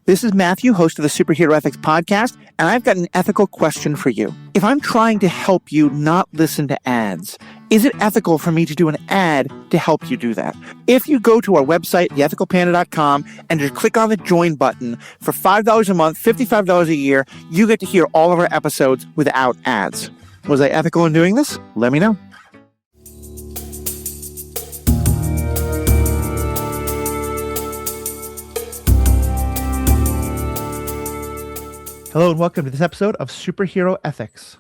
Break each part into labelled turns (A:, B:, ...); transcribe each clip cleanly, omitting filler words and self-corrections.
A: This is Matthew, host of the Superhero Ethics Podcast, and I've got an ethical question for you. If I'm trying to help you not listen to ads, is it ethical for me to do an ad to help you do that? If you go to our website, theethicalpanda.com, and just click on the join button, for $5 a month, $55 a year, you get to hear all of our episodes without ads. Was I ethical in doing this? Let me know. Hello and welcome to this episode of Superhero Ethics.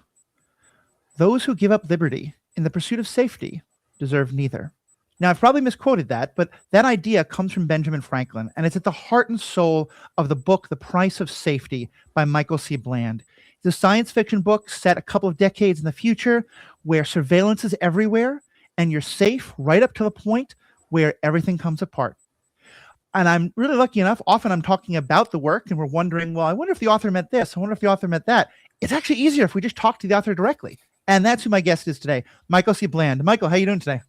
A: Those who give up liberty in the pursuit of safety deserve neither. Now, I've probably misquoted that, but that idea comes from Benjamin Franklin, and it's at the heart and soul of the book The Price of Safety by Michael C. Bland. It's a science fiction book set a couple of decades in the future where surveillance is everywhere and you're safe right up to the point where everything comes apart. And I'm really lucky enough, often I'm talking about the work and we're wondering, well, I wonder if the author meant this. I wonder if the author meant that. It's actually easier if we just talk to the author directly. And that's who my guest is today, Michael C. Bland. Michael, how are you doing today?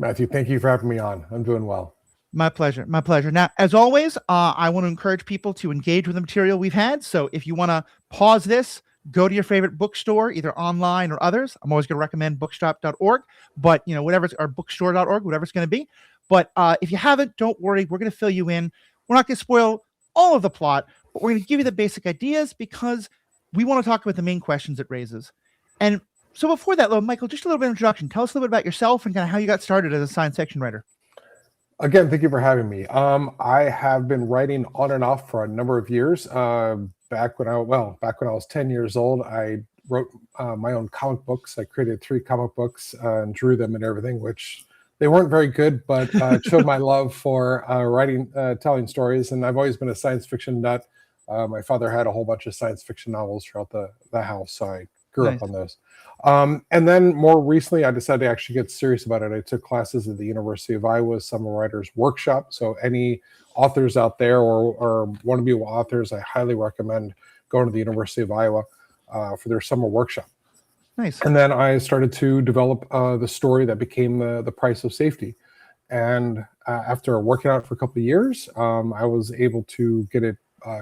B: Matthew, thank you for having me on. I'm doing well.
A: My pleasure. My pleasure. Now, as always, I want to encourage people to engage with the material we've had. So if you want to pause this, go to your favorite bookstore, either online or others. I'm always going to recommend bookstop.org, but whatever it's, or bookstore.org, whatever it's going to be. But if you haven't, don't worry. We're going to fill you in. We're not going to spoil all of the plot, but we're going to give you the basic ideas because we want to talk about the main questions it raises. And so before that, though, Michael, just a little bit of introduction. Tell us a little bit about yourself and kind of how you got started as a science fiction writer.
B: Again, thank you for having me. I have been writing on and off for a number of years. Back when I was 10 years old, I wrote my own comic books. I created 3 comic books and drew them and everything, which they weren't very good, but showed my love for writing, telling stories. And I've always been a science fiction nut. My father had a whole bunch of science fiction novels throughout the house, so I grew up on those. And then more recently, I decided to actually get serious about it. I took classes at the University of Iowa Summer Writers Workshop. So any authors out there or wannabe authors, I highly recommend going to the University of Iowa for their summer workshop.
A: Nice.
B: And then I started to develop the story that became the Price of Safety. And after working on it for a couple of years, I was able to get it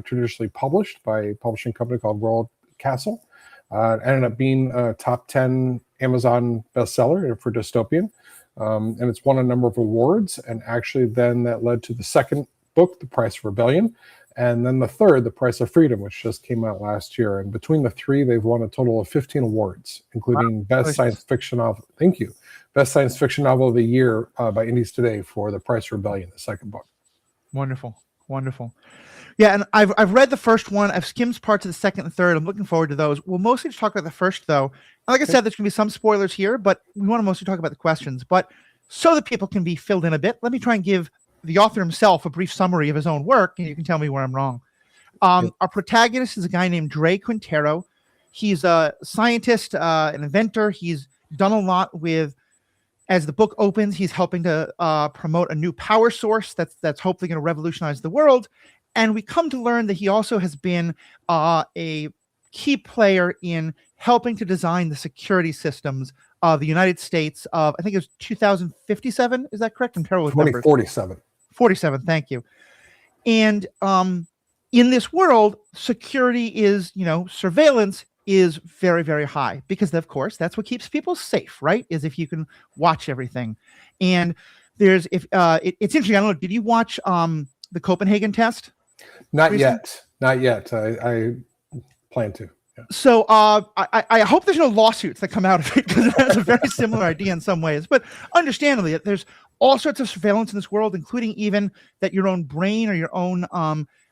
B: traditionally published by a publishing company called World Castle. It ended up being a top 10 Amazon bestseller for dystopian. And it's won a number of awards. And actually then that led to the second book, The Price of Rebellion. And then the third, The Price of Freedom, which just came out last year. And between the 3, they've won a total of 15 awards, including Best Science Fiction Novel. Thank you. Best Science Fiction Novel of the Year by Indies Today for The Price of Rebellion, the second book.
A: Wonderful. Wonderful. Yeah, and I've read the first one. I've skimmed parts of the second and third. I'm looking forward to those. We'll mostly just talk about the first, though. And like I said, there's going to be some spoilers here, but we want to mostly talk about the questions. But so that people can be filled in a bit, let me try and give the author himself a brief summary of his own work, and you can tell me where I'm wrong. Our protagonist is a guy named Dre Quintero. He's a scientist, an inventor. He's done a lot with, as the book opens, he's helping to promote a new power source that's hopefully going to revolutionize the world. And we come to learn that he also has been a key player in helping to design the security systems of the United States of, I think it was 2057. Is that correct? I'm terrible with numbers.
B: 2047.
A: 47, thank you. And in this world, security is, surveillance is very, very high because, of course, that's what keeps people safe, right? Is if you can watch everything. And there's, it's interesting, I don't know, did you watch the Copenhagen test?
B: Not yet. I plan to. Yeah.
A: So I hope there's no lawsuits that come out of it because it has a very similar idea in some ways. But understandably, there's all sorts of surveillance in this world, including even that your own brain or your own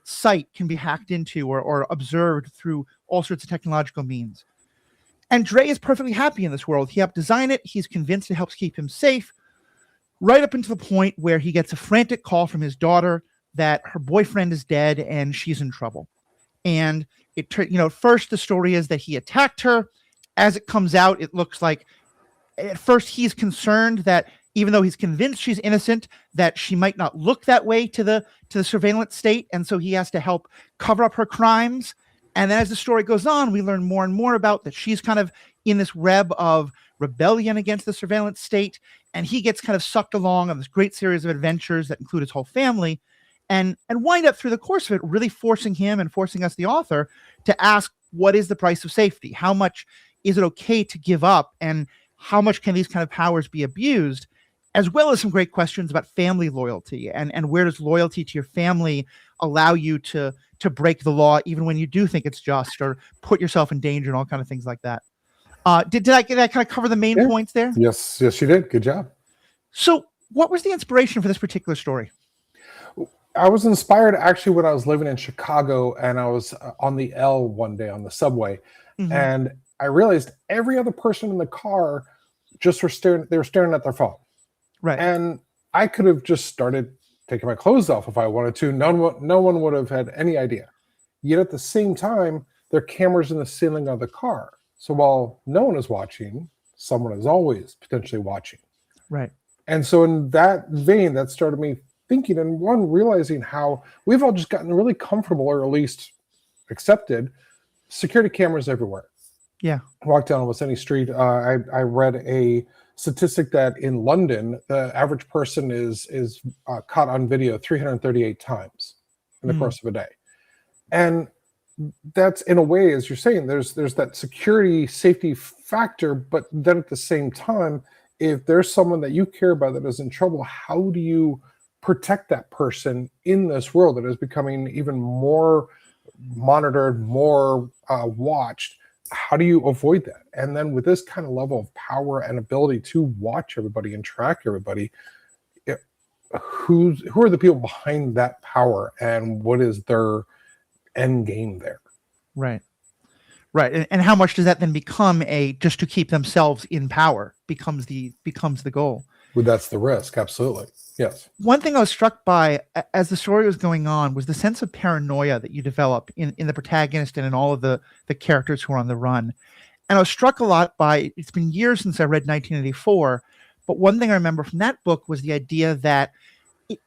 A: sight can be hacked into or observed through all sorts of technological means. And Dre is perfectly happy in this world. He helped design it. He's convinced it helps keep him safe, right up until the point where he gets a frantic call from his daughter that her boyfriend is dead and she's in trouble. And first the story is that he attacked her. As it comes out, it looks like at first he's concerned that even though he's convinced she's innocent, that she might not look that way to the surveillance state. And so he has to help cover up her crimes. And then as the story goes on, we learn more and more about that she's kind of in this web of rebellion against the surveillance state. And he gets kind of sucked along on this great series of adventures that include his whole family. and wind up through the course of it really forcing him and forcing us, the author, to ask, what is the price of safety? How much is it okay to give up, and how much can these kind of powers be abused? As well as some great questions about family loyalty, and where does loyalty to your family allow you to break the law even when you do think it's just, or put yourself in danger, and all kind of things like that. Did I kind of cover the main points there?
B: Yes, you did. Good job.
A: So what was the inspiration for this particular story?
B: I was inspired actually when I was living in Chicago, and I was on the L one day on the subway, and I realized every other person in the car just were staring. They were staring at their phone,
A: Right.
B: and I could have just started taking my clothes off if I wanted to. No one would have had any idea. Yet at the same time, there are cameras in the ceiling of the car. So while no one is watching, someone is always potentially watching.
A: Right.
B: And so in that vein, that started me thinking, and one, realizing how we've all just gotten really comfortable, or at least accepted, security cameras everywhere.
A: Yeah.
B: Walk down almost any street. I read a statistic that in London, the average person is caught on video 338 times in the course of a day. And that's, in a way, as you're saying, there's that security safety factor, but then at the same time, if there's someone that you care about that is in trouble, how do you protect that person in this world that is becoming even more monitored, more watched? How do you avoid that? And then with this kind of level of power and ability to watch everybody and track everybody, who are the people behind that power, and what is their end game there?
A: Right. Right. And how much does that then become just to keep themselves in power becomes the goal?
B: Well, that's the risk. Absolutely. Yes.
A: One thing I was struck by as the story was going on was the sense of paranoia that you develop in the protagonist and in all of the characters who are on the run. And I was struck a lot by, it's been years since I read 1984, but one thing I remember from that book was the idea that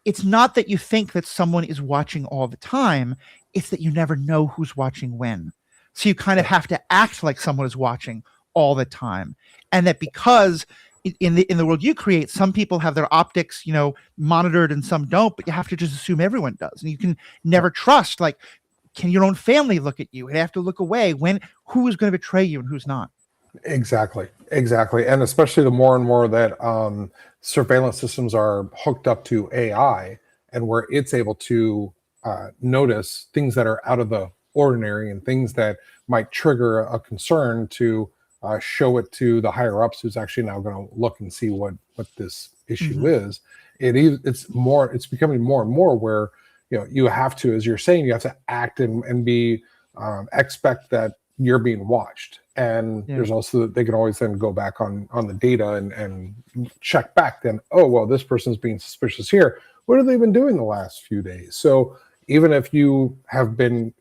A: it's not that you think that someone is watching all the time, it's that you never know who's watching when. So you kind of have to act like someone is watching all the time. And that because in the world you create, some people have their optics, monitored and some don't, but you have to just assume everyone does. And you can never trust, like, can your own family look at you? They have to look away who is going to betray you and who's not.
B: Exactly. And especially the more and more that surveillance systems are hooked up to AI, and where it's able to notice things that are out of the ordinary and things that might trigger a concern, to show it to the higher ups, who's actually now going to look and see what this issue is. It's becoming more and more where you have to, as you're saying, you have to act and be expect that you're being watched. And there's also, they can always then go back on the data and check back then, oh, well, this person's being suspicious here. What have they been doing the last few days? So even if you have been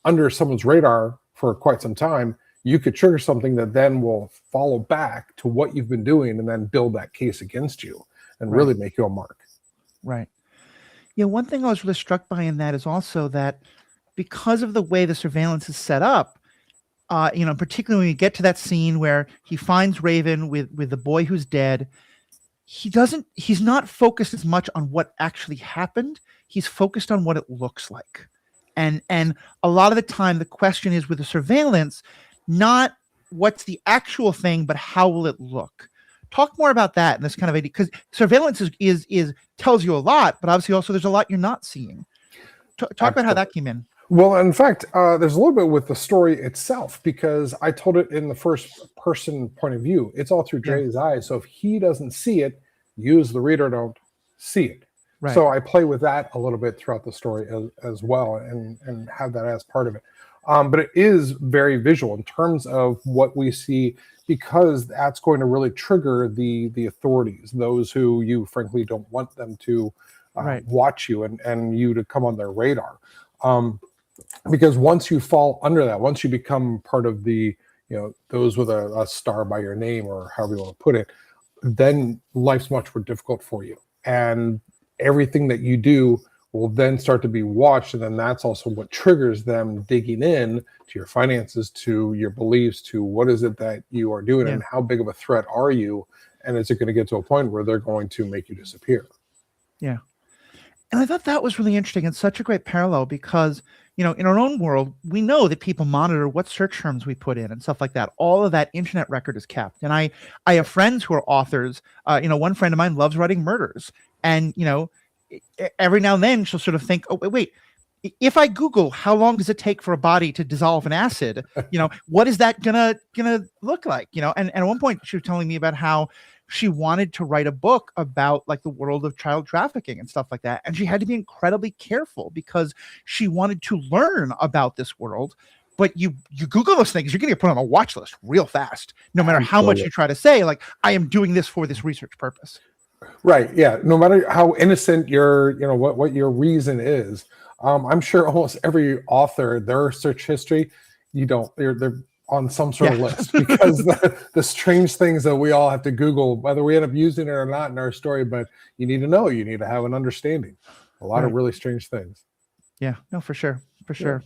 B: under someone's radar for quite some time, you could trigger something that then will follow back to what you've been doing and then build that case against you and really make you a mark.
A: Right. Yeah. One thing I was really struck by in that is also that because of the way the surveillance is set up, particularly when you get to that scene where he finds Raven with the boy who's dead, he's not focused as much on what actually happened. He's focused on what it looks like. And a lot of the time the question is, with the surveillance, not what's the actual thing, but how will it look? Talk more about that and this kind of idea, because surveillance is tells you a lot, but obviously also there's a lot you're not seeing. Talk about how that came in.
B: Well, in fact, there's a little bit with the story itself, because I told it in the first person point of view. It's all through Dre's eyes. So if he doesn't see it, you as the reader don't see it. Right. So I play with that a little bit throughout the story as well, and have that as part of it. But it is very visual in terms of what we see, because that's going to really trigger the authorities, those who you frankly don't want them to watch you and you to come on their radar. Because once you fall under that, once you become part of the, those with a star by your name, or however you want to put it, then life's much more difficult for you. And everything that you do will then start to be watched. And then that's also what triggers them digging in to your finances, to your beliefs, to what is it that you are doing and how big of a threat are you? And is it going to get to a point where they're going to make you disappear?
A: Yeah. And I thought that was really interesting and such a great parallel because, in our own world, we know that people monitor what search terms we put in and stuff like that. All of that internet record is kept. And I have friends who are authors. One friend of mine loves writing murders. And, every now and then she'll sort of think, oh, wait, if I Google how long does it take for a body to dissolve in acid, what is that gonna look like? And at one point she was telling me about how she wanted to write a book about like the world of child trafficking and stuff like that. And she had to be incredibly careful because she wanted to learn about this world. But you Google those things, you're gonna get put on a watch list real fast, no matter how much you try to say, like, I am doing this for this research purpose.
B: Right. Yeah. No matter how innocent your, what your reason is, I'm sure almost every author, their search history, they're on some sort of list because the strange things that we all have to Google, whether we end up using it or not in our story, but you need to know, you need to have an understanding. A lot of really strange things.
A: Yeah. No, for sure. For sure.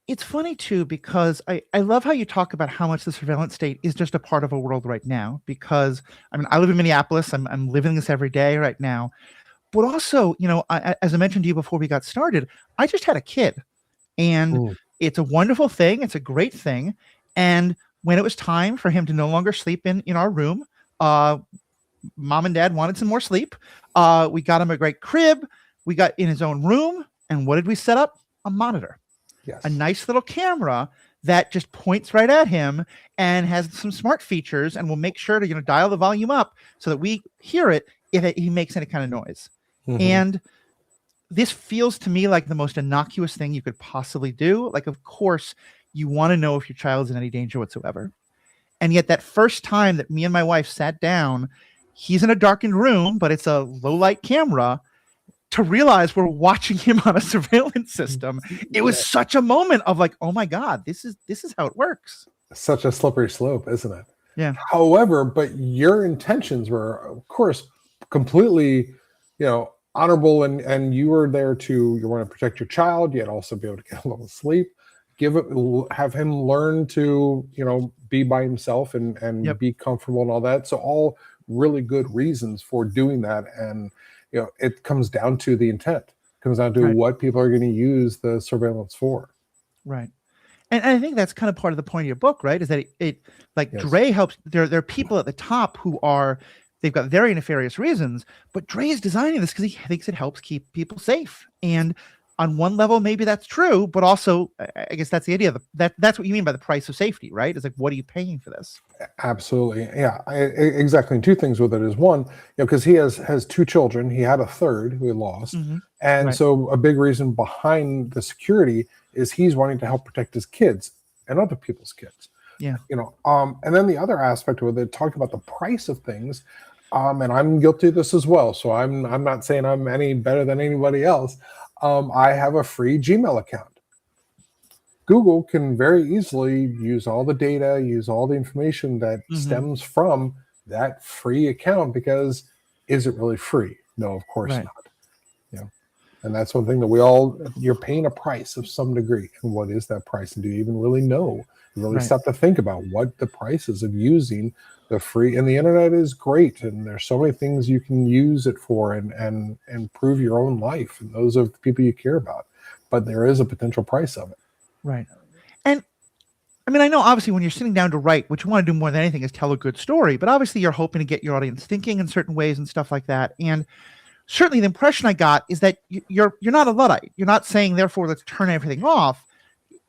A: It's funny too, because I love how you talk about how much the surveillance state is just a part of a world right now, because I live in Minneapolis. I'm living this every day right now. But also, as I mentioned to you before we got started, I just had a kid, and it's a wonderful thing. It's a great thing. And when it was time for him to no longer sleep in our room, mom and dad wanted some more sleep. We got him a great crib. We got in his own room. And what did we set up? A monitor.
B: Yes.
A: A nice little camera that just points right at him and has some smart features and will make sure to dial the volume up so that we hear it if he makes any kind of noise. And this feels to me like the most innocuous thing you could possibly do. Like, of course, you want to know if your child's in any danger whatsoever. And yet that first time that me and my wife sat down, he's in a darkened room, but it's a low light camera, to realize we're watching him on a surveillance system. It was such a moment of like, oh my God, this is how it works.
B: Such a slippery slope, isn't it?
A: Yeah.
B: However, but your intentions were, of course, completely, honorable, and you were there you want to protect your child, yet also be able to get a little sleep, have him learn to, be by himself and be comfortable and all that. So all really good reasons for doing that. And it comes down to the intent. It comes down to what people are going to use the surveillance for.
A: Right. And I think that's kind of part of the point of your book, right? Is that Dre helps. There are people at the top they've got very nefarious reasons, but Dre is designing this because he thinks it helps keep people safe. And on one level, maybe that's true, but also, I guess that's the idea. That's what you mean by the price of safety, right? It's like, what are you paying for this?
B: Absolutely. Yeah, exactly. And two things with it is one, because he has two children. He had a third who he lost. And so a big reason behind the security is he's wanting to help protect his kids and other people's kids.
A: Yeah.
B: And then the other aspect with it, talking about the price of things, and I'm guilty of this as well. So I'm not saying I'm any better than anybody else. I have a free Gmail account. Google can very easily use all the data, use all the information that stems from that free account, because is it really free? No, of course not. And that's one thing that you're paying a price of some degree. And what is that price? And do you even really know? You really stop to think about what the price is of using the free. And the internet is great. And there's so many things you can use it for and improve your own life and those of the people you care about. But there is a potential price of it.
A: Right. And I know obviously when you're sitting down to write, what you want to do more than anything is tell a good story, but obviously you're hoping to get your audience thinking in certain ways and stuff like that. And certainly the impression I got is that you're not a Luddite. You're not saying, therefore, let's turn everything off.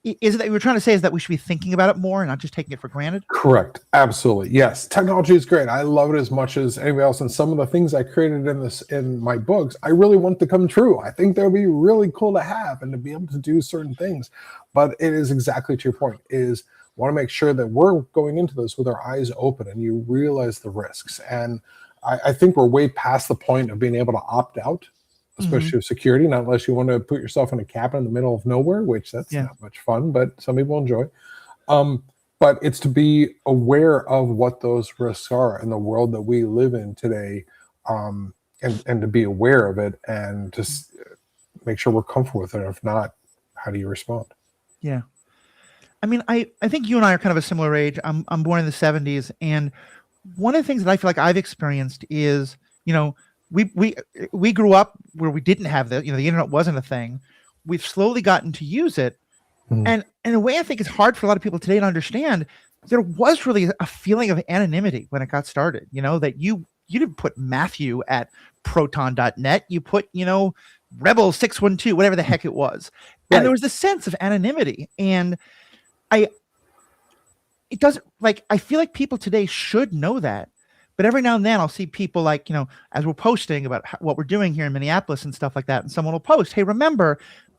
A: Is it that you're trying to say is that we should be thinking about it more and not just taking it for granted?
B: Correct. Absolutely. Yes. Technology is great. I love it as much as anybody else. And some of the things I created in my books, I really want to come true. I think that would be really cool to have and to be able to do certain things. But it is exactly to your point, is want to make sure that we're going into this with our eyes open and you realize the risks. And I think we're way past the point of being able to opt out, especially with security, not unless you want to put yourself in a cabin in the middle of nowhere, which that's not much fun, but some people enjoy. But it's to be aware of what those risks are in the world that we live in today, and to be aware of it and just make sure we're comfortable with it. If not, how do you respond?
A: Yeah. I think you and I are kind of a similar age. I'm born in the 70s, and one of the things that I feel like I've experienced is, we grew up where we didn't have the the internet wasn't a thing. We've slowly gotten to use it,
B: Mhm.
A: and in a way, I think it's hard for a lot of people today to understand. There was really a feeling of anonymity when it got started. That you didn't put Matthew at proton.net. You put Rebel 612, whatever the heck it was, and there
B: Right.
A: was this sense of anonymity. And I it doesn't like I feel like people today should know that. But every now and then I'll see people like, as we're posting about what we're doing here in Minneapolis and stuff like that, and someone will post, "Hey, remember,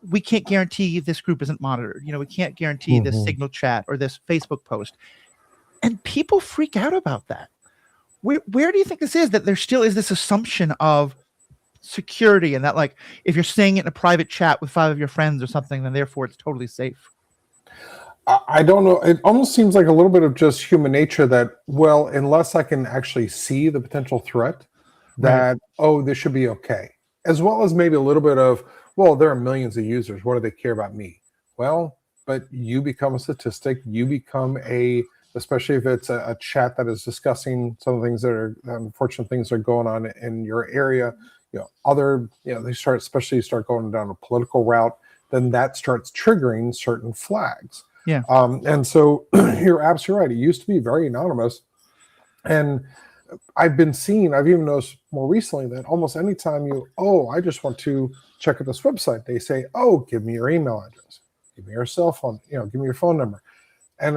A: we can't guarantee this group isn't monitored. We can't guarantee this
B: Mhm.
A: Signal chat or this Facebook post." And people freak out about that. Where do you think this is, that there still is this assumption of security, and that, like, if you're saying it in a private chat with 5 of your friends or something, then therefore it's totally safe?
B: I don't know. It almost seems like a little bit of just human nature that, well, unless I can actually see the potential threat,
A: Right.
B: that, oh, this should be okay. As well as maybe a little bit of, well, there are millions of users. What do they care about me? Well, but you become a statistic. You become especially if it's a chat that is discussing some things that are unfortunate things that are going on in your area. They especially start going down a political route, then that starts triggering certain flags.
A: Yeah.
B: And so you're absolutely right. It used to be very anonymous. And I've even noticed more recently that almost anytime I just want to check out this website, they say, oh, give me your email address, give me your cell phone, give me your phone number. And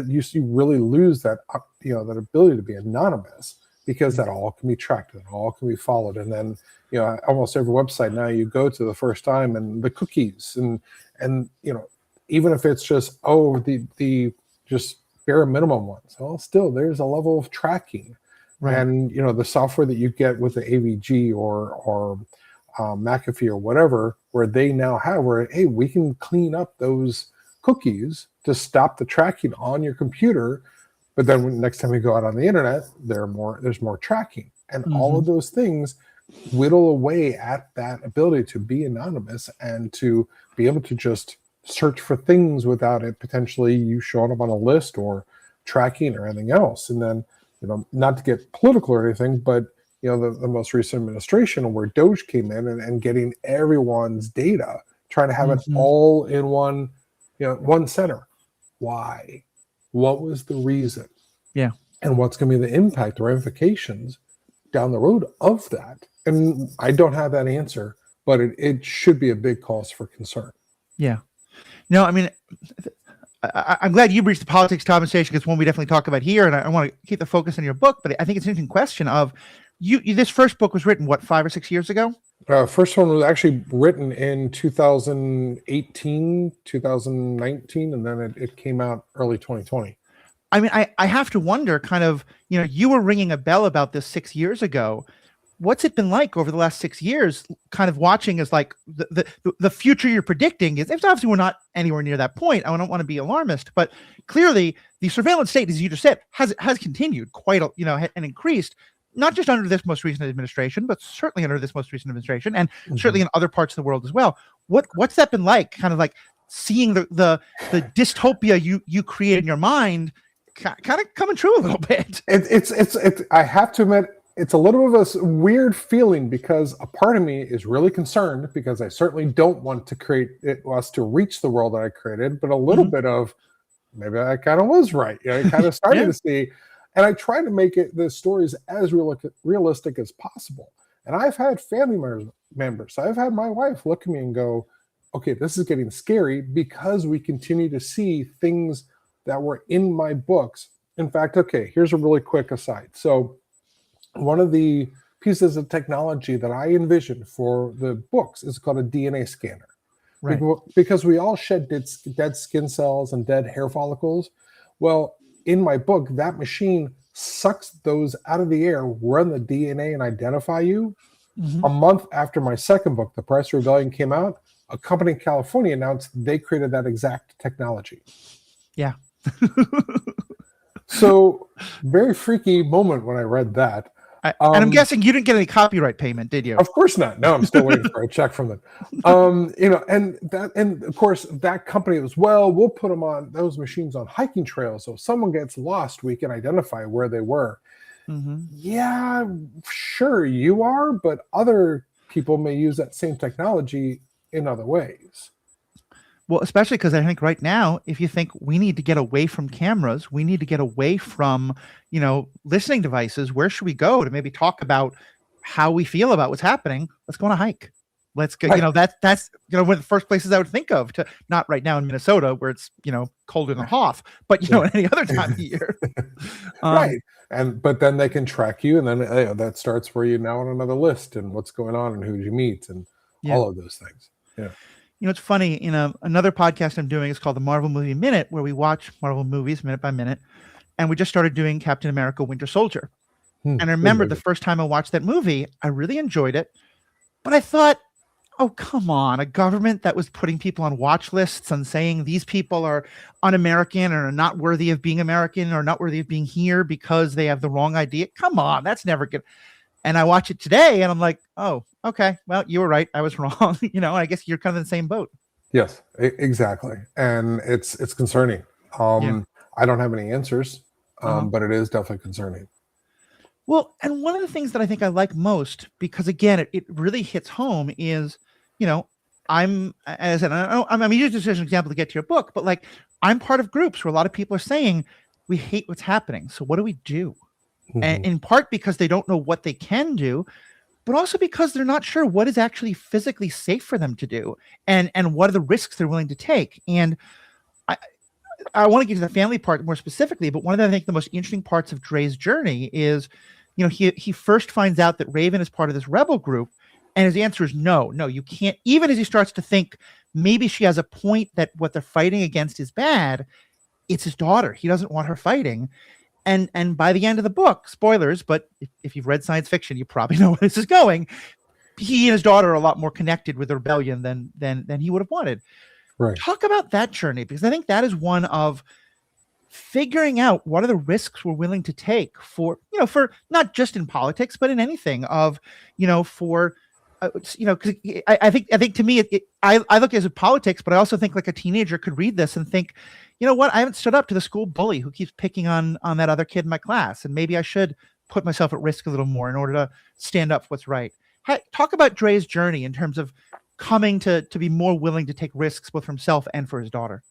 B: you really lose that, that ability to be anonymous, because that all can be tracked and all can be followed. And then, almost every website now you go to the first time, and the cookies and even if it's just, the just bare minimum ones, well, still there's a level of tracking.
A: Right.
B: And the software that you get with the AVG or McAfee or whatever, where they now have where, hey, we can clean up those cookies to stop the tracking on your computer. But then next time you go out on the internet, there's more tracking, and all
A: Mhm.
B: of those things whittle away at that ability to be anonymous and to be able to just search for things without it potentially you showing up on a list or tracking or anything else. And then, not to get political or anything, but the most recent administration where Doge came in and getting everyone's data, trying to have it
A: Mhm.
B: all in one center. Why? What was the reason?
A: Yeah.
B: And what's going to be the impact, the ramifications down the road of that? And I don't have that answer, but it should be a big cause for concern.
A: Yeah. No, I mean, I'm glad you reached the politics conversation, because one we definitely talk about here, and I want to keep the focus on your book. But I think it's an interesting question of this first book was written, what, 5 or 6 years ago?
B: First one was actually written in 2018, 2019, and then it came out early 2020.
A: I mean, I have to wonder, kind of, you were ringing a bell about this 6 years ago. What's it been like over the last 6 years, kind of watching as, like, the future you're predicting is, obviously we're not anywhere near that point. I don't want to be alarmist, but clearly the surveillance state, as you just said, has continued quite and increased, not just under this most recent administration, but certainly under this most recent administration, and certainly in other parts of the world as well. What's that been like, kind of like seeing the dystopia you create in your mind kind of coming true a little bit?
B: I have to admit, it's a little bit of a weird feeling, because a part of me is really concerned, because I certainly don't want to create us to reach the world that I created, but a little
A: Mhm.
B: bit of maybe I kind of was right. I kind of started
A: Yeah.
B: to see, and I try to make the stories as realistic as possible. And I've had members, I've had my wife look at me and go, okay, this is getting scary, because we continue to see things that were in my books. In fact, okay, here's a really quick aside. So, one of the pieces of technology that I envisioned for the books is called a DNA scanner.
A: Right.
B: Because we all shed dead skin cells and dead hair follicles. Well, in my book, that machine sucks those out of the air, run the DNA, and identify you.
A: Mhm.
B: A month after my second book, The Price of Rebellion, came out, a company in California announced they created that exact technology.
A: Yeah.
B: So, very freaky moment when I read that.
A: And I'm guessing you didn't get any copyright payment, did you?
B: Of course not. No, I'm still waiting for a check from them. And of course that company was, well, we'll put those machines on hiking trails, so if someone gets lost, we can identify where they were. Yeah, sure you are, but other people may use that same technology in other ways.
A: Well, especially because I think right now, if you think we need to get away from cameras, we need to get away from, listening devices, where should we go to maybe talk about how we feel about what's happening? Let's go on a hike. Let's go,
B: Right.
A: that's one of the first places I would think of, to not right now in Minnesota where it's, colder than Hoth, but
B: Yeah.
A: at any other time of year.
B: Right. But then they can track you, and then that starts where you're now on another list and what's going on and who you meet and
A: Yeah.
B: all of those things. Yeah.
A: It's funny, another podcast I'm doing is called the Marvel Movie Minute, where we watch Marvel movies minute by minute. And we just started doing Captain America Winter Soldier. And I remember the first time I watched that movie, I really enjoyed it. But I thought, oh, come on, a government that was putting people on watch lists and saying these people are un-American or are not worthy of being American or not worthy of being here because they have the wrong idea. Come on, that's never good. And I watch it today and I'm like, oh, okay, well, you were right. I was wrong. I guess you're kind of in the same boat.
B: Yes, exactly. And it's concerning. I don't have any answers, but it is definitely concerning.
A: Well, and one of the things that I think I like most, because again, it really hits home, is, I'm, as an, I'm using this as an example to get to your book, but like, I'm part of groups where a lot of people are saying, we hate what's happening. So what do we do? And in part because they don't know what they can do, but also because they're not sure what is actually physically safe for them to do, and what are the risks they're willing to take. And I want to get to the family part more specifically, but one of the, I think, the most interesting parts of Dre's journey is, he first finds out that Raven is part of this rebel group, and his answer is no, you can't. Even as he starts to think maybe she has a point that what they're fighting against is bad, it's his daughter. He doesn't want her fighting. And by the end of the book, spoilers, but if you've read science fiction, you probably know where this is going. He and his daughter are a lot more connected with the rebellion than he would have wanted.
B: Right.
A: Talk about that journey, because I think that is one of figuring out what are the risks we're willing to take for not just in politics, but in anything of, for, because I think to me, I look at it as politics, but I also think like a teenager could read this and think, you know what, I haven't stood up to the school bully who keeps picking on that other kid in my class, and maybe I should put myself at risk a little more in order to stand up for what's right. Talk about Dre's journey in terms of coming to be more willing to take risks both for himself and for his daughter.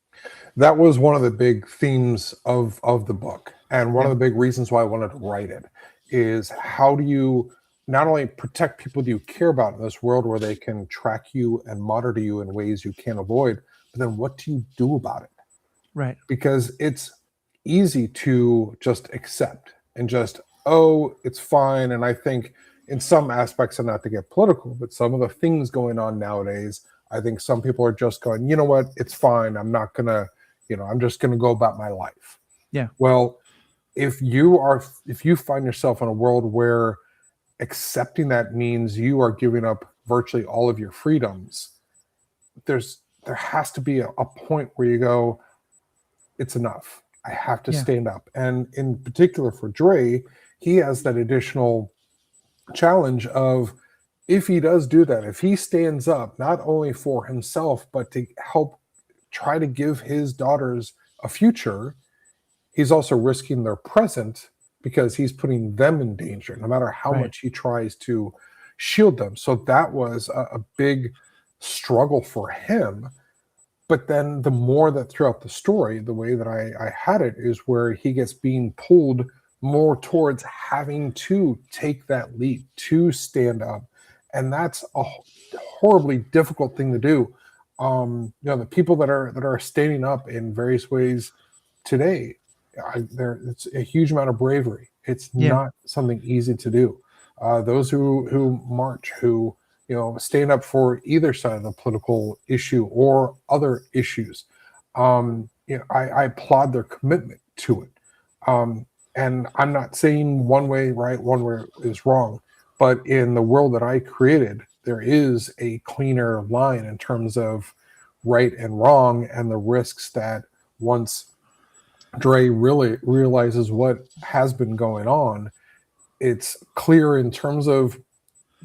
B: That was one of the big themes of the book, and one of the big reasons why I wanted to write it is, how do you not only protect people that you care about in this world where they can track you and monitor you in ways you can't avoid, but then what do you do about it?
A: Right.
B: Because it's easy to just accept and just, oh, it's fine. And I think in some aspects, and not to get political, but some of the things going on nowadays, I think some people are just going, you know what, it's fine. I'm not going to, I'm just going to go about my life.
A: Yeah.
B: Well, if you find yourself in a world where accepting that means you are giving up virtually all of your freedoms, there has to be a point where you go, it's enough. I have to stand up. And in particular for Dre, he has that additional challenge of, if he does do that, if he stands up not only for himself, but to help try to give his daughters a future, he's also risking their present, because he's putting them in danger no matter how much he tries to shield them. So that was a big struggle for him. But then the more that throughout the story, the way that I had it is where he gets being pulled more towards having to take that leap, to stand up. And that's a horribly difficult thing to do. The people that are standing up in various ways today, it's a huge amount of bravery. It's not something easy to do. Those who march, who stand up for either side of the political issue or other issues, I applaud their commitment to it. And I'm not saying one way right, one way is wrong, but in the world that I created, there is a cleaner line in terms of right and wrong, and the risks that once Dre really realizes what has been going on, it's clear in terms of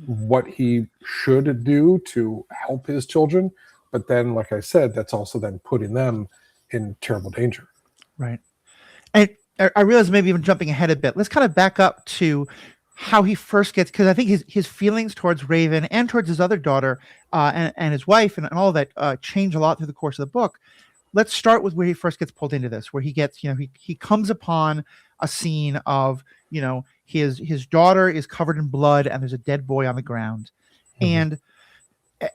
B: what he should do to help his children. But then, like I said, that's also then putting them in terrible danger.
A: Right. And I realize maybe even jumping ahead a bit. Let's kind of back up to how he first gets, because I think his feelings towards Raven and towards his other daughter and his wife and all that change a lot through the course of the book. Let's start with where he first gets pulled into this, where he gets, he comes upon a scene of, his daughter is covered in blood and there's a dead boy on the ground.
B: Mhm.
A: And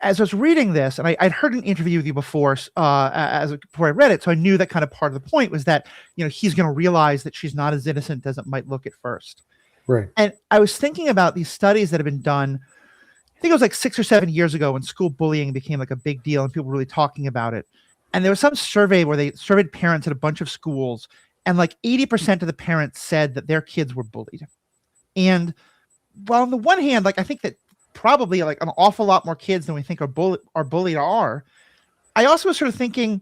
A: as I was reading this, and I'd heard an interview with you before, before I read it, so I knew that kind of part of the point was that he's going to realize that she's not as innocent as it might look at first.
B: Right.
A: And I was thinking about these studies that have been done. I think it was like 6 or 7 years ago when school bullying became like a big deal and people were really talking about it. And there was some survey where they surveyed parents at a bunch of schools, and like 80% of the parents said that their kids were bullied. And well, on the one hand, like I think that probably like an awful lot more kids than we think are bullied are. I also was sort of thinking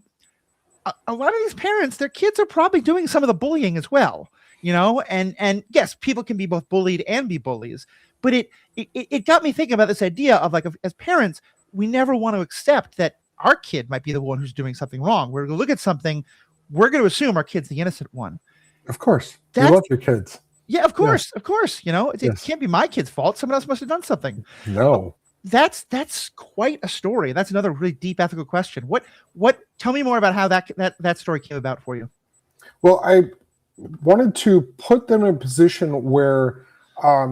A: a lot of these parents, their kids are probably doing some of the bullying as well, and yes, people can be both bullied and be bullies, but it got me thinking about this idea of like, as parents, we never want to accept that our kid might be the one who's doing something wrong. We're going to look at something, we're going to assume our kid's the innocent one.
B: Of course. You love your kids.
A: Yeah, of course. It
B: Yes.
A: can't be my kid's fault. Someone else must have done something.
B: No.
A: That's quite a story. That's another really deep ethical question. What tell me more about how that story came about for you.
B: Well, I wanted to put them in a position where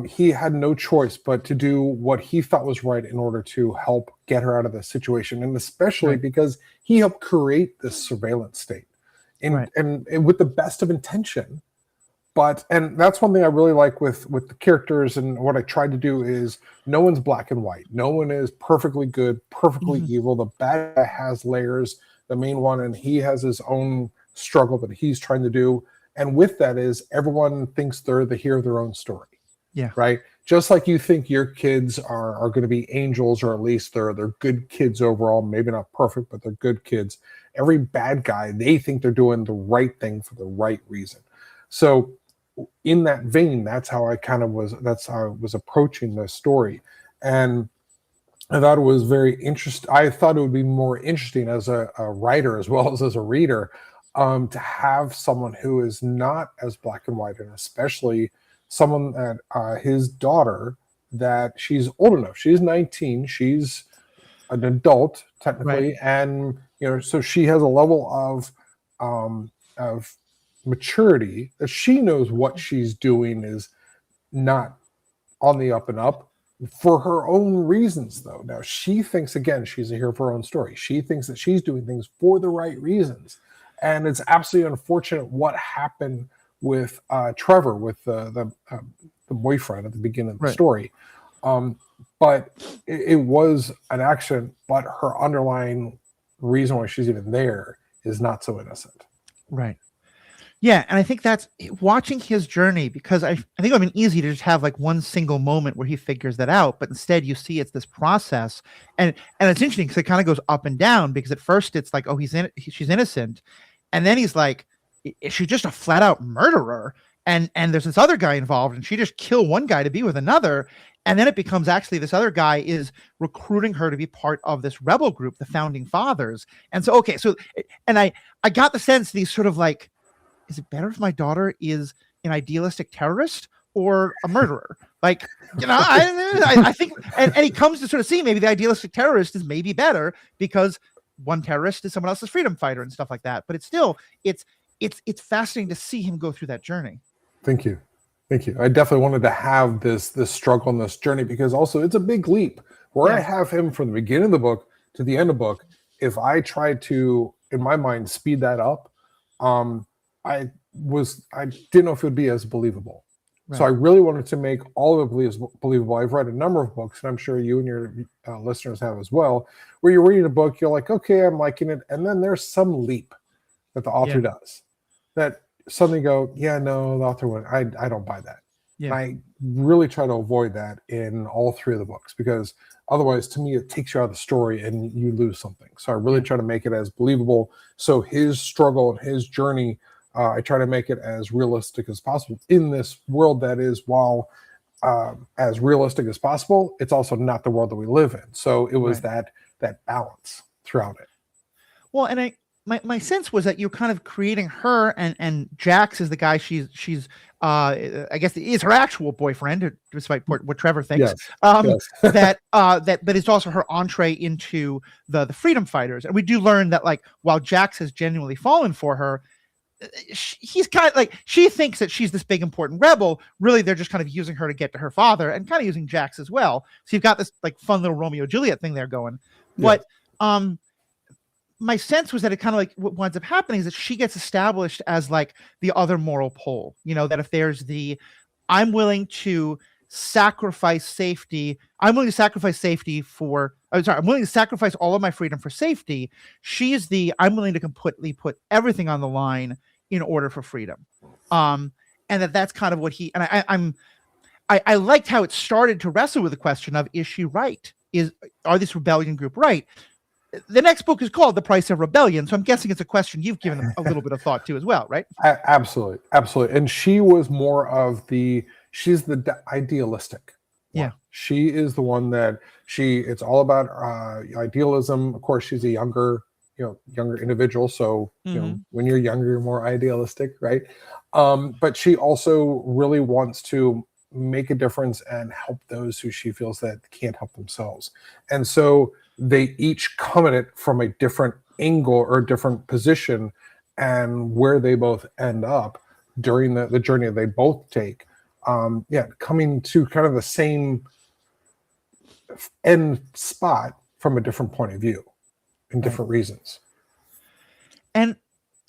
B: he had no choice but to do what he thought was right in order to help get her out of the situation, and especially because he helped create this surveillance state, and with the best of intention. And that's one thing I really like with the characters, and what I tried to do is no one's black and white. No one is perfectly good, perfectly evil. The bad guy has layers, the main one, and he has his own struggle that he's trying to do. And with that is everyone thinks they're the hero of their own story.
A: Yeah.
B: Right. Just like you think your kids are going to be angels, or at least they're good kids overall, maybe not perfect, but they're good kids. Every bad guy, they think they're doing the right thing for the right reason. So in that vein, that's how I was approaching this story. And I thought it was very interesting. I thought it would be more interesting as a writer as well as a reader, to have someone who is not as black and white, and especially someone that his daughter, that she's old enough. She's 19. She's an adult technically, and so she has a level of maturity that she knows what she's doing is not on the up and up for her own reasons, though. Now she thinks, again, she's a hero for her own story. She thinks that she's doing things for the right reasons, and it's absolutely unfortunate what happened with Trevor, with the boyfriend at the beginning of the story. But it was an accident, but her underlying reason why she's even there is not so innocent.
A: Right. Yeah, and I think that's watching his journey, because I think it would have been easy to just have like one single moment where he figures that out, but instead you see it's this process, and it's interesting because it kind of goes up and down, because at first it's like, oh, she's innocent, and then he's like, is she just a flat out murderer? And there's this other guy involved, and she just killed one guy to be with another, and then it becomes actually this other guy is recruiting her to be part of this rebel group, the Founding Fathers, and so and I got the sense these sort of like, is it better if my daughter is an idealistic terrorist or a murderer? Like, I think, and he comes to sort of see maybe the idealistic terrorist is maybe better because one terrorist is someone else's freedom fighter and stuff like that. But it's still, it's fascinating to see him go through that journey.
B: Thank you. I definitely wanted to have this struggle and this journey, because also it's a big leap where I have him from the beginning of the book to the end of the book. If I tried to, in my mind, speed that up, I didn't know if it would be as believable. Right. So I really wanted to make all of it believable. I've read a number of books, and I'm sure you and your listeners have as well, where you're reading a book, you're like, okay, I'm liking it. And then there's some leap that the author does that suddenly go, yeah, no, the author went, I don't buy that. Yeah. And I really try to avoid that in all three of the books, because otherwise, to me, it takes you out of the story and you lose something. So I really try to make it as believable. So his struggle and his journey, I try to make it as realistic as possible in this world that is, while as realistic as possible, it's also not the world that we live in. So it was that balance throughout it.
A: Well, and my sense was that you're kind of creating her, and Jax is the guy she's I guess is her actual boyfriend, despite what Trevor thinks.
B: Yes. Yes.
A: But it's also her entree into the freedom fighters. And we do learn that, like, while Jax has genuinely fallen for her, he's kind of like, she thinks that she's this big important rebel. Really, they're just kind of using her to get to her father, and kind of using Jax as well. So you've got this like fun little Romeo Juliet thing there going.
B: Yeah.
A: What my sense was that it kind of like what winds up happening is that she gets established as like the other moral pole. That if there's I'm willing to sacrifice safety. I'm willing to sacrifice safety for. I'm willing to sacrifice all of my freedom for safety. She's I'm willing to completely put everything on the line in order for freedom. And that's kind of what I liked how it started to wrestle with the question of, is she right? Are this rebellion group right? The next book is called The Price of Rebellion, so I'm guessing it's a question you've given a little bit of thought to as well, right?
B: Absolutely. And she was more of she's the idealistic one.
A: Yeah.
B: She is the one that it's all about idealism. Of course, she's a younger individual. So, when you're younger, you're more idealistic, right? But she also really wants to make a difference and help those who she feels that can't help themselves. And so they each come at it from a different angle or a different position, and where they both end up during the journey they both take, coming to kind of the same end spot from a different point of view and different reasons.
A: And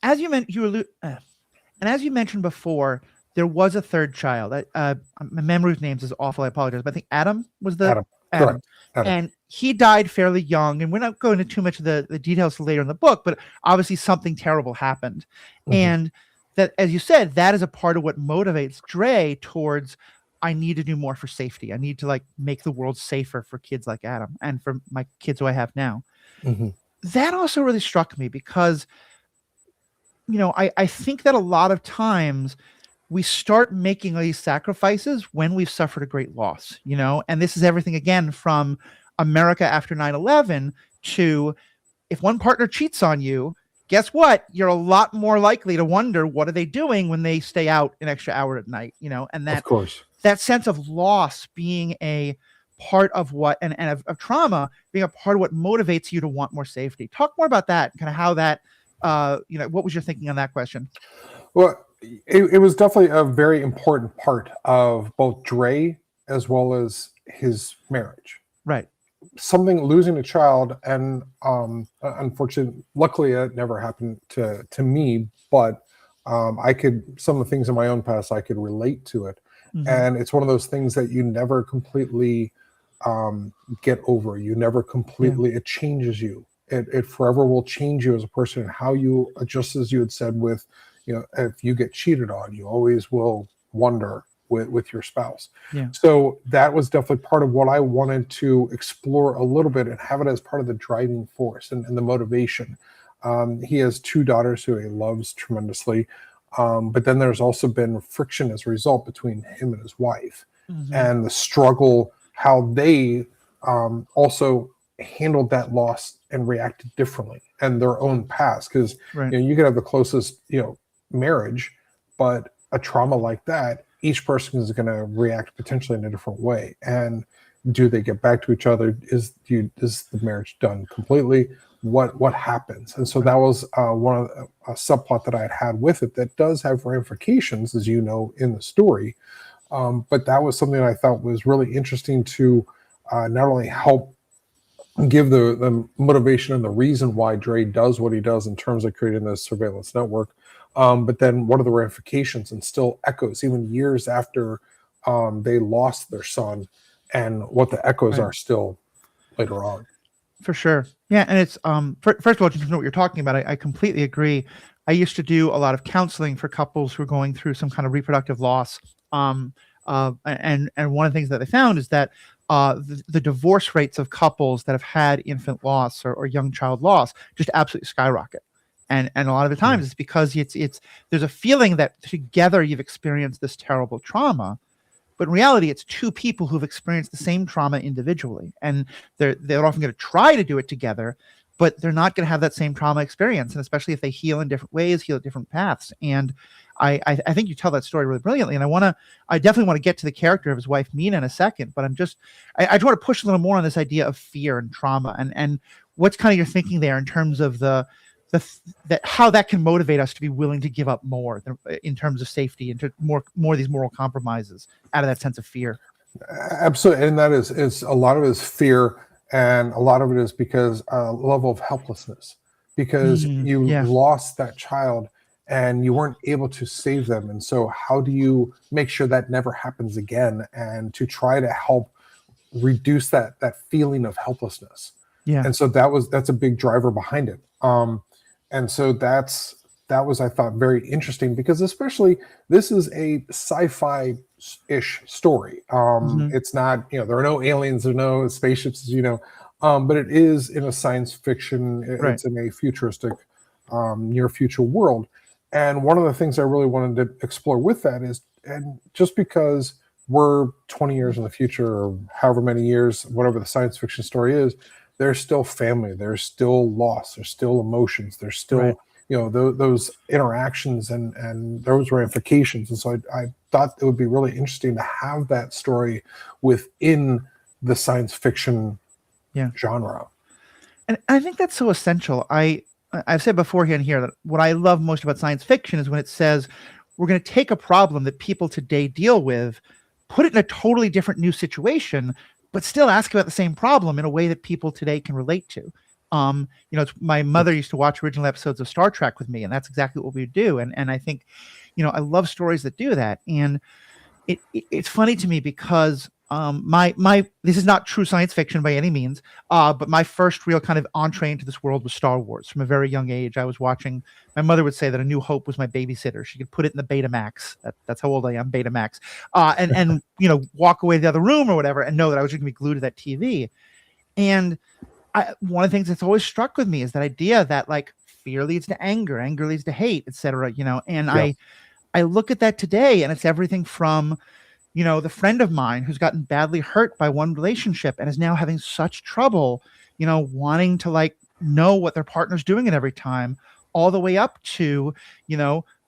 A: as you mentioned before, there was a third child. My memory of names is awful. I apologize, but I think Adam was the Adam. And he died fairly young. And we're not going into too much of the details later in the book, but obviously something terrible happened. And that, as you said, that is a part of what motivates Dre towards, I need to do more for safety. I need to like make the world safer for kids like Adam and for my kids who I have now. That also really struck me because, I think that a lot of times we start making these sacrifices when we've suffered a great loss, and this is everything again from America after 9/11 to, if one partner cheats on you, guess what? You're a lot more likely to wonder, what are they doing when they stay out an extra hour at night, and that,
B: of course,
A: that sense of loss being a part of what, and of trauma being a part of what motivates you to want more safety. Talk more about that, kind of how that, what was your thinking on that question?
B: Well, it was definitely a very important part of both Dre as well as his marriage.
A: Right.
B: Losing a child, and unfortunately, luckily it never happened to me, but some of the things in my own past, I could relate to it. And it's one of those things that you never completely get over. You never completely, it changes you. It forever will change you as a person, and how you, just as you had said with, if you get cheated on, you always will wonder with your spouse.
A: Yeah.
B: So that was definitely part of what I wanted to explore a little bit and have it as part of the driving force and the motivation. He has 2 daughters who he loves tremendously. But then there's also been friction as a result between him and his wife, and the struggle, how they also handled that loss and reacted differently, and their own past. Because you could have the closest marriage, but a trauma like that, each person is going to react potentially in a different way. And do they get back to each other? Is the marriage done completely? What happens? And so that was one of a subplot that I had with it that does have ramifications, as you know, in the story. But that was something that I thought was really interesting to not only help give the motivation and the reason why Dre does what he does in terms of creating this surveillance network, but then what are the ramifications, and still echoes even years after they lost their son, and what the echoes are still later on.
A: For sure. Yeah. And it's, first of all, just to know what you're talking about, I completely agree. I used to do a lot of counseling for couples who are going through some kind of reproductive loss. And one of the things that I found is that the divorce rates of couples that have had infant loss or young child loss just absolutely skyrocket. And a lot of the times it's because there's a feeling that together you've experienced this terrible trauma. But in reality, it's 2 people who've experienced the same trauma individually, and they're often going to try to do it together, but they're not going to have that same trauma experience. And especially if they heal in different ways, heal at different paths. And I think you tell that story really brilliantly. And I definitely want to get to the character of his wife, Mina, in a second, but I just want to push a little more on this idea of fear and trauma, and what's kind of your thinking there in terms of that how that can motivate us to be willing to give up more in terms of safety, and to more of these moral compromises out of that sense of fear.
B: Absolutely. And that is a lot of it is fear, and a lot of it is because level of helplessness, because you lost that child and you weren't able to save them. And so how do you make sure that never happens again, and to try to help reduce that feeling of helplessness? And so that's a big driver behind it. And so that was, I thought, very interesting, because especially this is a sci-fi-ish story. It's not, there are no aliens, there are no spaceships, but it is in a science fiction, it's in a futuristic, near future world. And one of the things I really wanted to explore with that is, and just because we're 20 years in the future, or however many years, whatever the science fiction story is, there's still family, there's still loss, there's still emotions, there's still those interactions and those ramifications. And so I thought it would be really interesting to have that story within the science fiction genre.
A: And I think that's so essential. I've said beforehand here that what I love most about science fiction is when it says we're going to take a problem that people today deal with, put it in a totally different new situation, but still ask about the same problem in a way that people today can relate to. My mother used to watch original episodes of Star Trek with me, and that's exactly what we would do. And I think, I love stories that do that. And it's funny to me because this is not true science fiction by any means, but my first real kind of entree into this world was Star Wars. From a very young age, I was watching. My mother would say that A New Hope was my babysitter. She could put it in the Betamax. That's how old I am, Betamax. And walk away to the other room or whatever, and know that I was going to be glued to that TV. And one of the things that's always struck with me is that idea that like fear leads to anger, anger leads to hate, etc. And I look at that today, and it's everything from the friend of mine who's gotten badly hurt by one relationship and is now having such trouble, wanting to like know what their partner's doing at every time, all the way up to,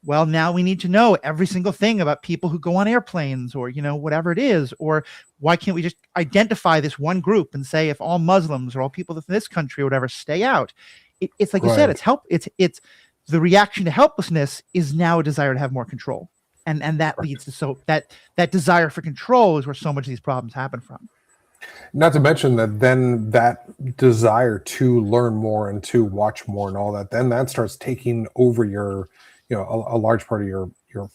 A: well, now we need to know every single thing about people who go on airplanes, or, whatever it is, or why can't we just identify this one group and say, if all Muslims or all people in this country or whatever stay out, it's like you said, it's the reaction to helplessness is now a desire to have more control. And that leads to that desire for control is where so much of these problems happen from.
B: Not to mention that then that desire to learn more and to watch more and all that, then that starts taking over your, a large part of your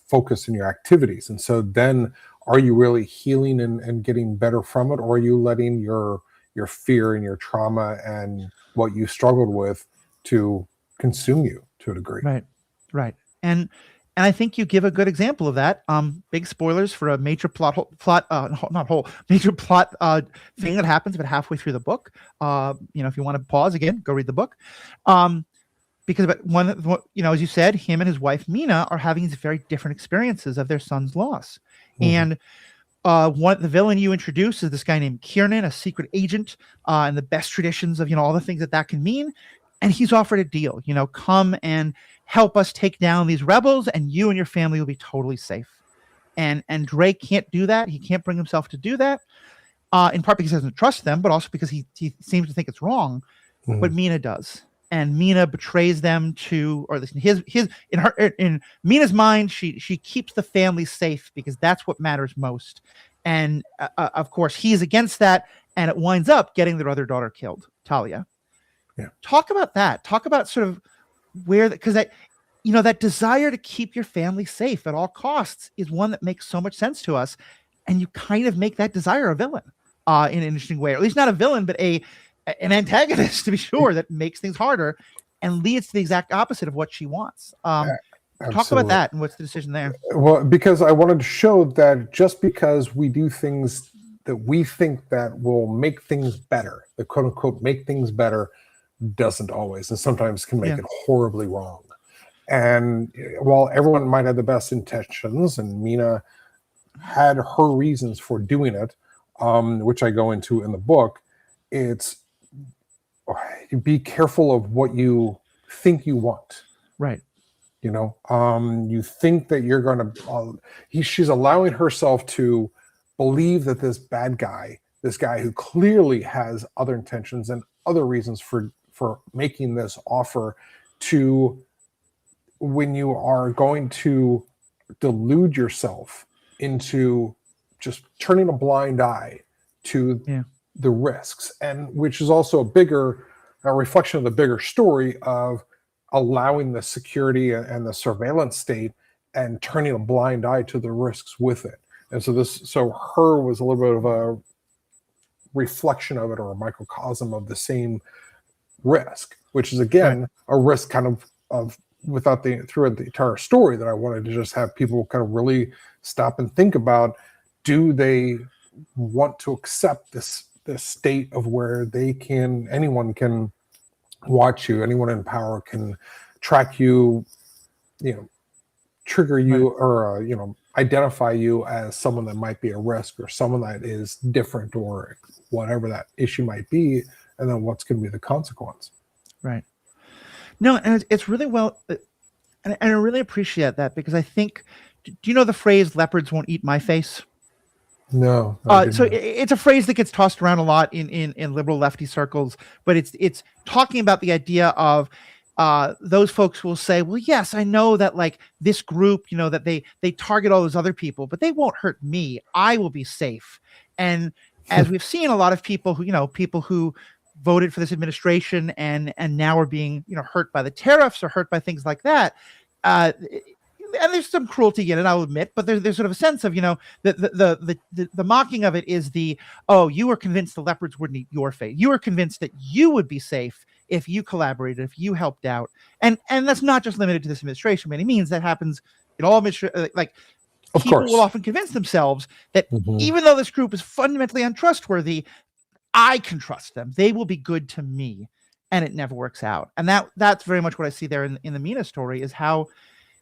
B: focus and your activities. And so then are you really healing and getting better from it? Or are you letting your fear and your trauma and what you struggled with to consume you to a degree?
A: Right. And I think you give a good example of that. Big spoilers for a major major plot thing that happens about halfway through the book. If you want to pause again, go read the book. Because as you said, him and his wife Mina are having these very different experiences of their son's loss. And the villain you introduce is this guy named Kiernan, a secret agent, in the best traditions of all the things that can mean. And he's offered a deal, come and help us take down these rebels, and you and your family will be totally safe. And Drake can't do that. He can't bring himself to do that, in part because he doesn't trust them, but also because he seems to think it's wrong. But Mina does. And Mina betrays them or at least in Mina's mind, she keeps the family safe because that's what matters most. And of course, he's against that, and it winds up getting their other daughter killed, Talia. Talk about that. Talk about sort of because that desire to keep your family safe at all costs is one that makes so much sense to us, and you kind of make that desire a villain in an interesting way, or at least not a villain, but an antagonist, to be sure, that makes things harder and leads to the exact opposite of what she wants. Talk about that, and what's the decision there?
B: Well, because I wanted to show that just because we do things that we think that will make things better, the quote unquote make things better, doesn't always, and sometimes can make it horribly wrong. And while everyone might have the best intentions, and Mina had her reasons for doing it, which I go into in the book, it's be careful of what you think you want.
A: Right.
B: You think that you're going to, she's allowing herself to believe that this bad guy, this guy who clearly has other intentions and other reasons for making this offer, to when you are going to delude yourself into just turning a blind eye to the risks, and which is also a reflection of the bigger story of allowing the security and the surveillance state and turning a blind eye to the risks with it. And so her was a little bit of a reflection of it, or a microcosm of the same risk, which is again a risk kind of throughout the entire story that I wanted to just have people kind of really stop and think about. Do they want to accept this state of where anyone can watch you, anyone in power can track you, trigger you, or identify you as someone that might be a risk, or someone that is different, or whatever that issue might be, and then what's going to be the consequence.
A: Right. No, and it's really well, and I really appreciate that, because I think, do you know the phrase "leopards won't eat my face"?
B: No.
A: So it's a phrase that gets tossed around a lot in liberal lefty circles, but it's talking about the idea of those folks who will say, well, yes, I know that like this group, that they target all those other people, but they won't hurt me. I will be safe. And as we've seen, a lot of people who voted for this administration and now are being hurt by the tariffs or hurt by things like that. And there's some cruelty in it, I'll admit, but there's sort of a sense of, the mocking of it is you were convinced the leopards wouldn't eat your face. You were convinced that you would be safe if you collaborated, if you helped out. And that's not just limited to this administration by any means. That happens in all administrations.
B: Of
A: people
B: course.
A: will often convince themselves that even though this group is fundamentally untrustworthy, I can trust them. They will be good to me. And it never works out. And that's very much what I see there in the Mina story, is how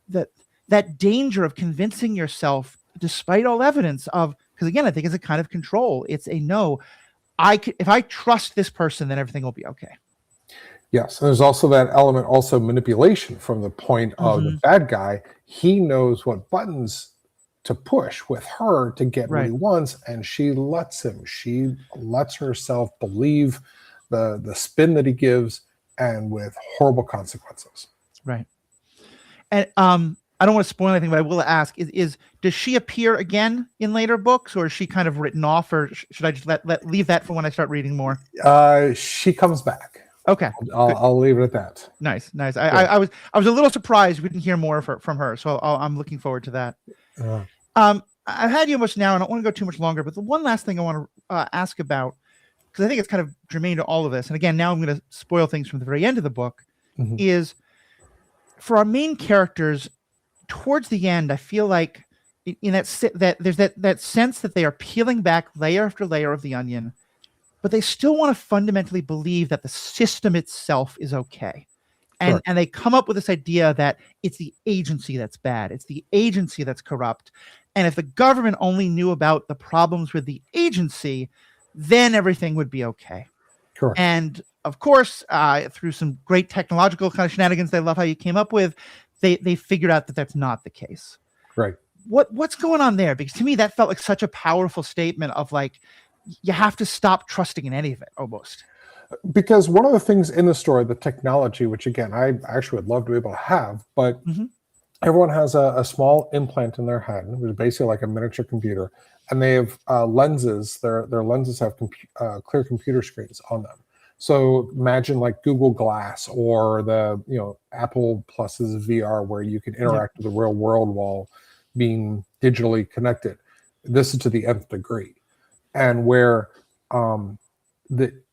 A: that danger of convincing yourself, despite all evidence of, because again, I think it's a kind of control. It's a no. If I trust this person, then everything will be okay.
B: Yes, and there's also that element, also manipulation from the point of the bad guy. He knows what buttons to push with her to get what he wants, and she lets him. She lets herself believe the spin that he gives, and with horrible consequences.
A: Right. And I don't want to spoil anything, but I will ask: does she appear again in later books, or is she kind of written off, or should I just leave that for when I start reading more?
B: She comes back.
A: Okay,
B: I'll leave it at that.
A: Nice. I was a little surprised we didn't hear more from her, so I'm looking forward to that. I've had you almost now, and I don't want to go too much longer, but the one last thing I want to ask about, because I think it's kind of germane to all of this, and again, now I'm going to spoil things from the very end of the book, is for our main characters. Towards the end, I feel like in that there's that sense that they are peeling back layer after layer of the onion, but they still want to fundamentally believe that the system itself is okay. And they come up with this idea that it's the agency that's bad. It's the agency that's corrupt. And if the government only knew about the problems with the agency, then everything would be okay.
B: Correct.
A: And of course, through some great technological kind of shenanigans they love how you came up with, they figured out that that's not the case.
B: Right.
A: What's going on there? Because to me, that felt like such a powerful statement of like, you have to stop trusting in any of it almost.
B: Because one of the things in the story, the technology, which again, I actually would love to be able to have, but everyone has a small implant in their head, which is basically like a miniature computer, and they have lenses. Their lenses have clear computer screens on them. So imagine like Google Glass or the Apple Plus's VR, where you can interact with the real world while being digitally connected. This is to the nth degree, and where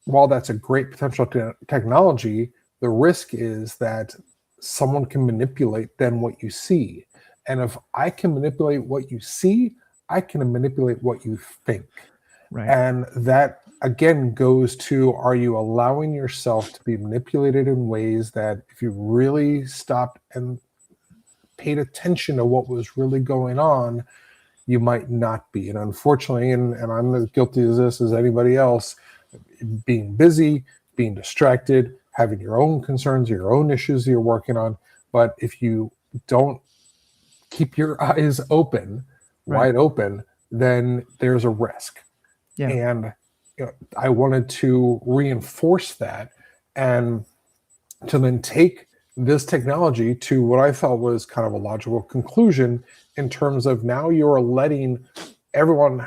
B: while that's a great potential technology, the risk is that someone can manipulate then what you see. And if I can manipulate what you see, I can manipulate what you think.
A: Right.
B: And that again goes to, are you allowing yourself to be manipulated in ways that if you really stopped and paid attention to what was really going on, you might not be. And unfortunately, and I'm as guilty as this as anybody else, being busy, being distracted, having your own concerns, your own issues that you're working on. But if you don't keep your eyes open,
A: Right.
B: wide open, then there's a risk.
A: Yeah.
B: And I wanted to reinforce that and to then take this technology to what I felt was kind of a logical conclusion in terms of now you're letting everyone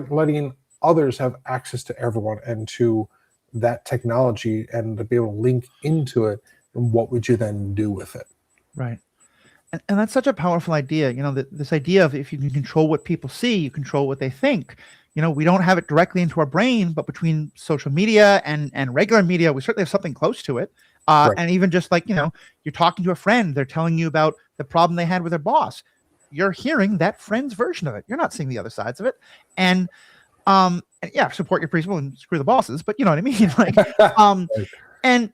B: letting others have access to everyone and to that technology and to be able to link into it. And what would you then do with it?
A: Right. And that's such a powerful idea. This idea of if you can control what people see, you control what they think. We don't have it directly into our brain, but between social media and regular media, we certainly have something close to it.
B: Right.
A: And even just like, you're talking to a friend, they're telling you about the problem they had with their boss. You're hearing that friend's version of it. You're not seeing the other sides of it. And yeah, support your principal and screw the bosses, but you know what I mean? And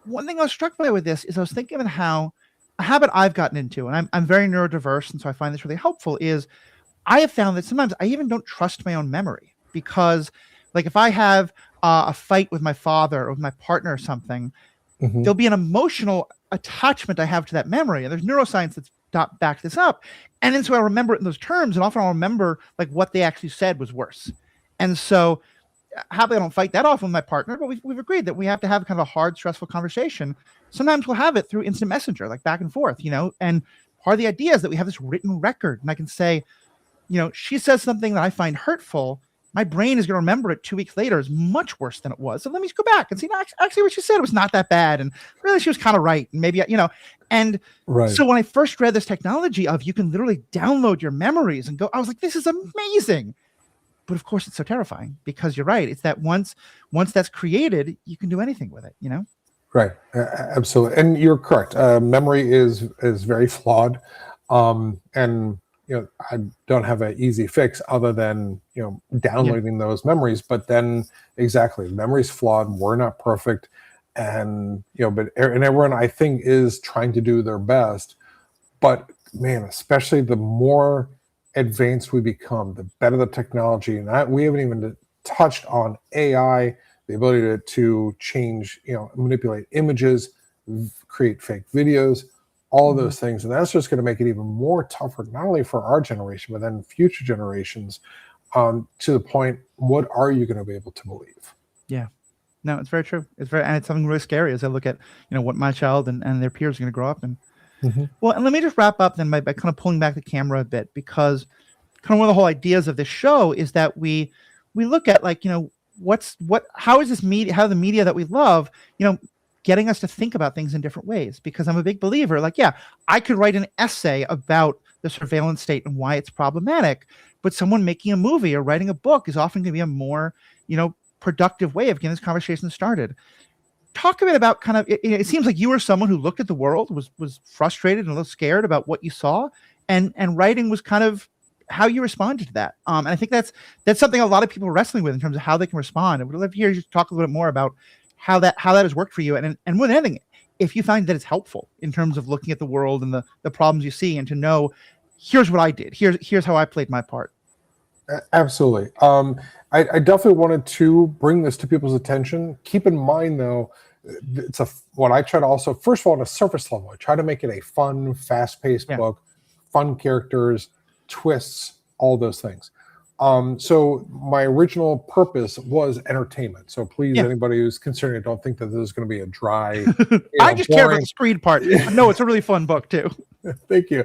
A: one thing I was struck by with this is I was thinking of how a habit I've gotten into, and I'm very neurodiverse, and so I find this really helpful, is I have found that sometimes I even don't trust my own memory because, like, if I have a fight with my father or with my partner or something, there'll be an emotional attachment I have to that memory, and there's neuroscience that's backed this up, and then so I remember it in those terms, and often I'll remember like what they actually said was worse, and so happily I don't fight that often with my partner, but we've agreed that we have to have kind of a hard, stressful conversation. Sometimes we'll have it through instant messenger, like back and forth, and part of the idea is that we have this written record, and I can say, she says something that I find hurtful. My brain is going to remember it 2 weeks later as much worse than it was. So let me go back and see, no, actually what she said was not that bad. And really she was kind of right. And maybe, and
B: Right.
A: So when I first read this technology of you can literally download your memories and go, I was like, this is amazing. But of course it's so terrifying because you're right. It's that once that's created, you can do anything with it,
B: Right. Absolutely. And you're correct. Memory is very flawed. And I don't have an easy fix other than, downloading those memories. But then exactly, memory's flawed. We're not perfect. And, and everyone I think is trying to do their best. But man, especially the more advanced we become, the better the technology. And we haven't even touched on AI, the ability to change, manipulate images, create fake videos, all of those things. And that's just going to make it even more tougher, not only for our generation, but then future generations, to the point, what are you going to be able to believe?
A: Yeah. No, it's very true. And it's something really scary as I look at, what my child and their peers are going to grow up in. Well, and let me just wrap up then by kind of pulling back the camera a bit, because kind of one of the whole ideas of this show is that we look at like, how is this media, how the media that we love, getting us to think about things in different ways, because I'm a big believer, like, yeah, I could write an essay about the surveillance state and why it's problematic, but someone making a movie or writing a book is often going to be a more, productive way of getting this conversation started. Talk a bit about kind of, it seems like you were someone who looked at the world, was frustrated and a little scared about what you saw, and writing was kind of how you responded to that. And I think that's something a lot of people are wrestling with in terms of how they can respond. I would love to hear you talk a little bit more about how that has worked for you, and more than anything, if you find that it's helpful in terms of looking at the world and the problems you see, and to know, here's what I did, here's how I played my part.
B: Absolutely. I definitely wanted to bring this to people's attention. Keep in mind, though, what I try to also, first of all, on a surface level, I try to make it a fun, fast-paced book, fun characters, twists, all those things. So my original purpose was entertainment. So please, anybody who's considering it, don't think that this is going to be a dry,
A: I just care about the screen part. No, it's a really fun book too.
B: Thank you.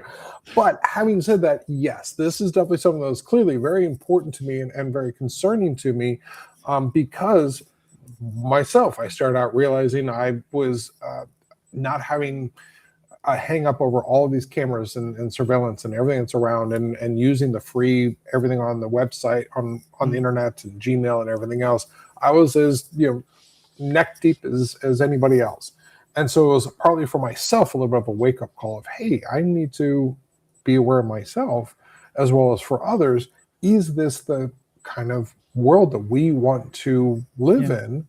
B: But having said that, yes, this is definitely something that was clearly very important to me and very concerning to me, because myself, I started out realizing I was not having a hang up over all of these cameras and surveillance and everything that's around, and using the free everything on the website, on the internet and Gmail and everything else. I was as neck deep as anybody else. And so it was partly for myself a little bit of a wake-up call of, hey, I need to be aware of myself as well as for others. Is this the kind of world that we want to live in?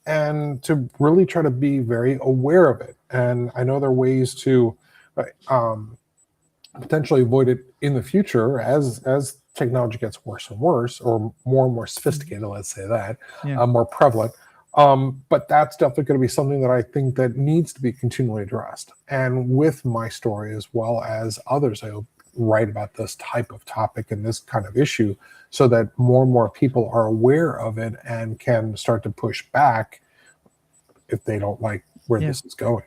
B: And to really try to be very aware of it. And I know there are ways to potentially avoid it in the future as technology gets worse and worse, or more and more sophisticated, let's say that, more prevalent. But that's definitely going to be something that I think that needs to be continually addressed. And with my story, as well as others, I write about this type of topic and this kind of issue, so that more and more people are aware of it and can start to push back if they don't like where this is going.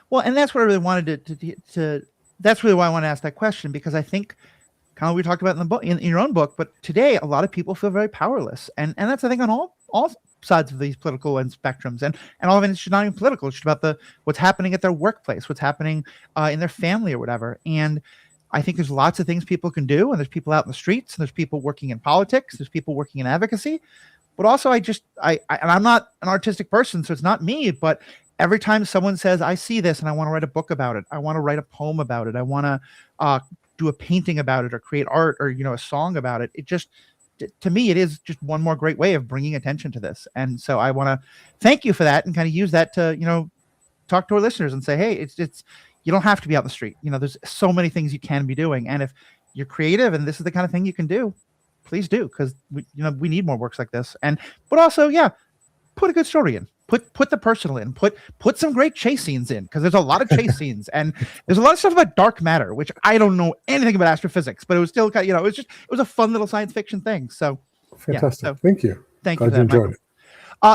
A: Well, and that's what I really wanted to that's really why I want to ask that question, because I think kind of we talked about in the book, in your own book, but today a lot of people feel very powerless, and that's, I think, on all sides of these political and spectrums, and all of it is not even political. It's just about what's happening at their workplace, what's happening in their family or whatever. And I think there's lots of things people can do, and there's people out in the streets, and there's people working in politics, there's people working in advocacy. But also, and I'm not an artistic person, so it's not me, but every time someone says, I see this and I want to write a book about it, I want to write a poem about it, I want to do a painting about it, or create art, or, a song about it, it just, to me, it is just one more great way of bringing attention to this. And so I want to thank you for that, and kind of use that to, talk to our listeners and say, hey, it's you don't have to be out in the street. There's so many things you can be doing. And if you're creative and this is the kind of thing you can do, please do, because we need more works like this. But also, put a good story in. Put the personal in. Put some great chase scenes in, because there's a lot of chase scenes, and there's a lot of stuff about dark matter, which I don't know anything about astrophysics, but it was still kind of, it was a fun little science fiction thing. So
B: fantastic. Thank you.
A: Thank you for that,
B: enjoyed it.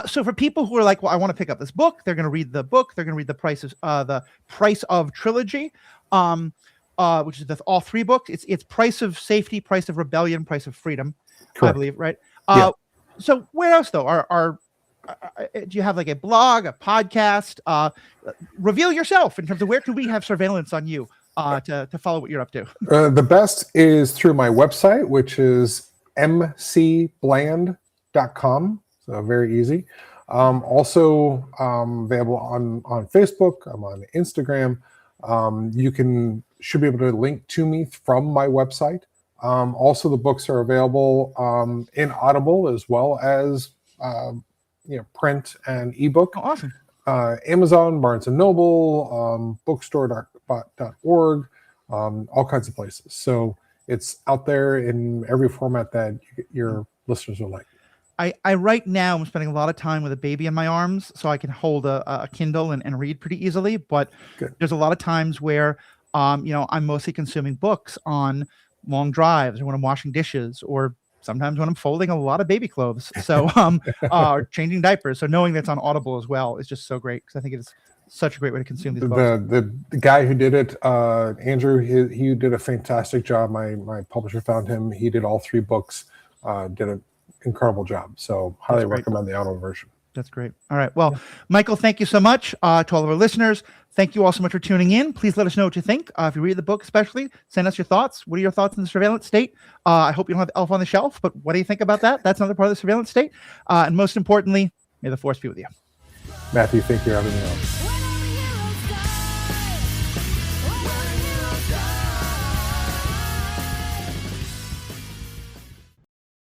A: So for people who are like, well, I want to pick up this book, they're going to read the book. They're going to read the Price of trilogy, which is all three books. It's Price of Safety, Price of Rebellion, Price of Freedom, correct, I believe, right? So where else though? Do you have like a blog, a podcast? Reveal yourself in terms of where can we have surveillance on you to follow what you're up to?
B: The best is through my website, which is mcbland.com. So very easy. Also available on Facebook. I'm on Instagram. You should be able to link to me from my website. Also, the books are available in Audible, as well as print and ebook.
A: Oh, awesome.
B: Amazon, Barnes and Noble, bookstore.org, all kinds of places. So it's out there in every format that your listeners will like.
A: I right now I'm spending a lot of time with a baby in my arms, so I can hold a Kindle and read pretty easily. But there's a lot of times where I'm mostly consuming books on long drives, or when I'm washing dishes, or sometimes when I'm folding a lot of baby clothes. So or changing diapers. So knowing that's on Audible as well is just so great, because I think it's such a great way to consume these books.
B: The guy who did it, Andrew, he did a fantastic job. My publisher found him. He did all three books. Did an incredible job. So highly recommend the Audible version.
A: That's great. All right. Well, Michael, thank you so much. To all of our listeners, thank you all so much for tuning in. Please let us know what you think. If you read the book, especially, send us your thoughts. What are your thoughts on the surveillance state? I hope you don't have Elf on the Shelf, but what do you think about that? That's another part of the surveillance state. And most importantly, may the force be with you.
B: Matthew, thank you for having me on.